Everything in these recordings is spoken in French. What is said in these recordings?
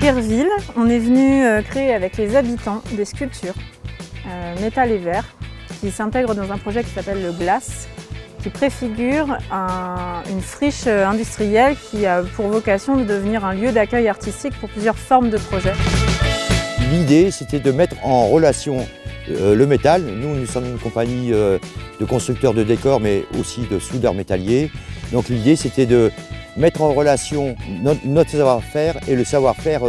Guerville, on est venu créer avec les habitants des sculptures métal et verre qui s'intègrent dans un projet qui s'appelle le Glace, qui préfigure une friche industrielle qui a pour vocation de devenir un lieu d'accueil artistique pour plusieurs formes de projets. L'idée, c'était de mettre en relation le métal. Nous sommes une compagnie de constructeurs de décors, mais aussi de soudeurs métalliers. Donc l'idée, c'était de mettre en relation notre savoir-faire et le savoir-faire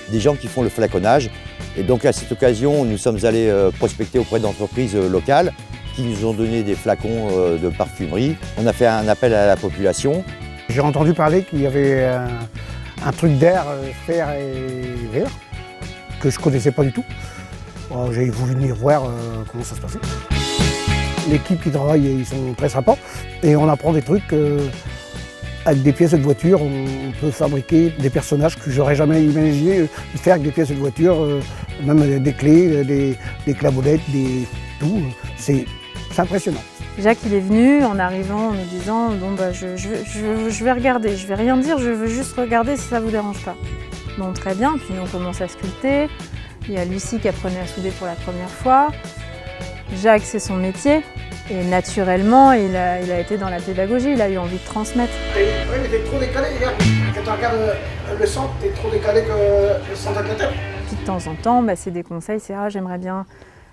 des gens qui font le flaconnage. Et donc à cette occasion, nous sommes allés prospecter auprès d'entreprises locales qui nous ont donné des flacons de parfumerie. On a fait un appel à la population. J'ai entendu parler qu'il y avait un truc d'air, fer et verre, que je ne connaissais pas du tout. J'ai voulu venir voir comment ça se passait. L'équipe qui travaille, ils sont très sympas et on apprend des trucs. Avec des pièces de voiture, on peut fabriquer des personnages que j'aurais jamais imaginé faire avec des pièces de voiture, même des clés, des claveaulettes, tout. C'est impressionnant. Jacques il est venu en arrivant en nous disant bon bah je vais regarder, je vais rien dire, je veux juste regarder si ça vous dérange pas. Bon très bien, puis on commence à sculpter. Il y a Lucie qui apprenait à souder pour la première fois. Jacques c'est son métier. Et naturellement, il a été dans la pédagogie, il a eu envie de transmettre. Oui, mais t'es trop décalé, regarde. Quand tu regardes le centre, t'es trop décalé que le centre de la tête. Puis de temps en temps, c'est des conseils, c'est j'aimerais bien.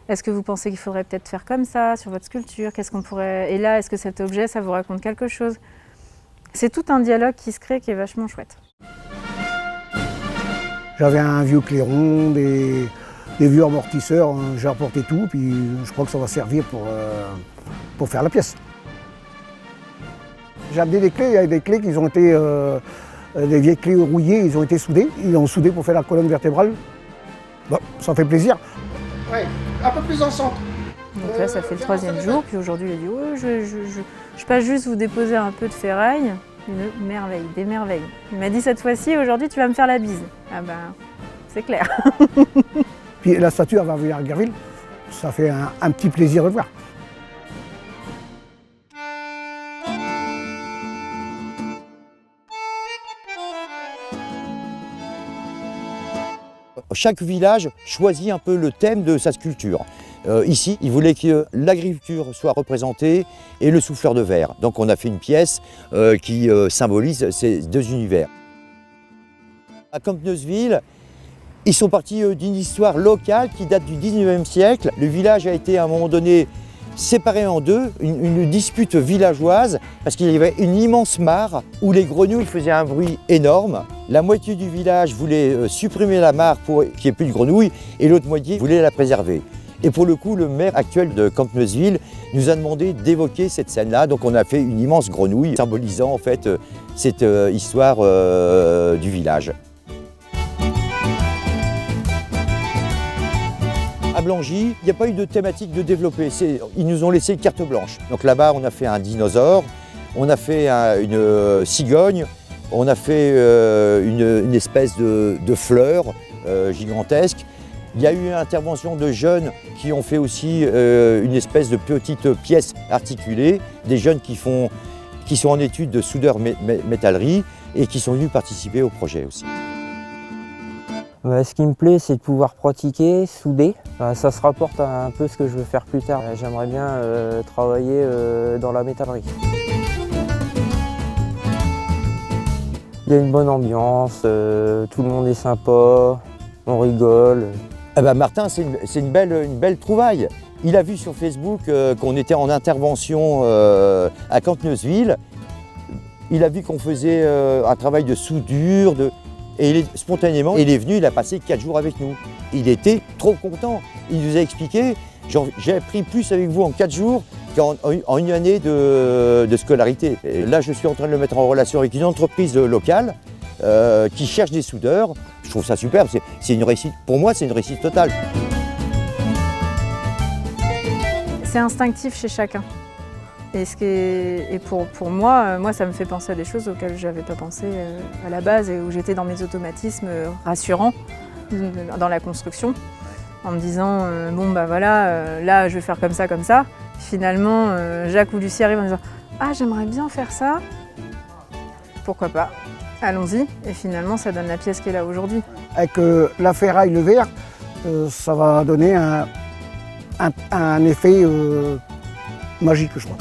Est-ce que vous pensez qu'il faudrait peut-être faire comme ça sur votre sculpture? Qu'est-ce qu'on pourrait. Et là, est-ce que cet objet, ça vous raconte quelque chose? C'est tout un dialogue qui se crée qui est vachement chouette. J'avais un vieux clairon, des vieux amortisseurs, j'ai apporté tout, puis je crois que ça va servir pour faire la pièce. J'ai amené des clés, il y a des clés qui ont été, des vieilles clés rouillées, ils ont été soudées. Ils ont soudé pour faire la colonne vertébrale. Bon, ça fait plaisir. Ouais, un peu plus en centre. Donc là, ça fait le 3e jour, puis aujourd'hui, il a dit ouais, je passe juste vous déposer un peu de ferraille. Une merveille, des merveilles. Il m'a dit cette fois-ci, aujourd'hui, tu vas me faire la bise. Ah ben, c'est clair. Puis la statue, elle va venir à Guerville. Ça fait un petit plaisir de le voir. Chaque village choisit un peu le thème de sa sculpture. Ici, ils voulaient que l'agriculture soit représentée et le souffleur de verre. Donc on a fait une pièce qui symbolise ces deux univers. À Campneusville, ils sont partis d'une histoire locale qui date du 19e siècle. Le village a été à un moment donné séparé en deux, une dispute villageoise, parce qu'il y avait une immense mare où les grenouilles faisaient un bruit énorme. La moitié du village voulait supprimer la mare pour qu'il n'y ait plus de grenouilles, et l'autre moitié voulait la préserver. Et pour le coup, le maire actuel de Campneusville nous a demandé d'évoquer cette scène-là. Donc on a fait une immense grenouille, symbolisant en fait cette histoire du village. À Blangy, il n'y a pas eu de thématique de développer. Ils nous ont laissé carte blanche. Donc là-bas, on a fait un dinosaure, on a fait une cigogne, on a fait une espèce de fleur gigantesque. Il y a eu une intervention de jeunes qui ont fait aussi une espèce de petite pièce articulée, des jeunes qui sont en études de soudeur métallerie et qui sont venus participer au projet aussi. Ce qui me plaît, c'est de pouvoir pratiquer, souder. Ça se rapporte à un peu ce que je veux faire plus tard. J'aimerais bien travailler dans la métallerie. Il y a une bonne ambiance, tout le monde est sympa, on rigole. Eh ben Martin, c'est une belle trouvaille. Il a vu sur Facebook qu'on était en intervention à Campneusville. Il a vu qu'on faisait un travail de soudure, et spontanément, il est venu, il a passé 4 jours avec nous. Il était trop content. Il nous a expliqué, j'ai appris plus avec vous en 4 jours qu'en une année de scolarité. Et là, je suis en train de le mettre en relation avec une entreprise locale qui cherche des soudeurs. Je trouve ça superbe, c'est une réussite. Pour moi, c'est une réussite totale. C'est instinctif chez chacun. Et pour moi, ça me fait penser à des choses auxquelles je n'avais pas pensé à la base et où j'étais dans mes automatismes rassurants dans la construction, en me disant bon bah voilà, là je vais faire comme ça. Finalement, Jacques ou Lucie arrivent en disant ah j'aimerais bien faire ça, pourquoi pas, allons-y. Et finalement ça donne la pièce qui est là aujourd'hui. Avec la ferraille, le verre, ça va donner un effet magique, je crois.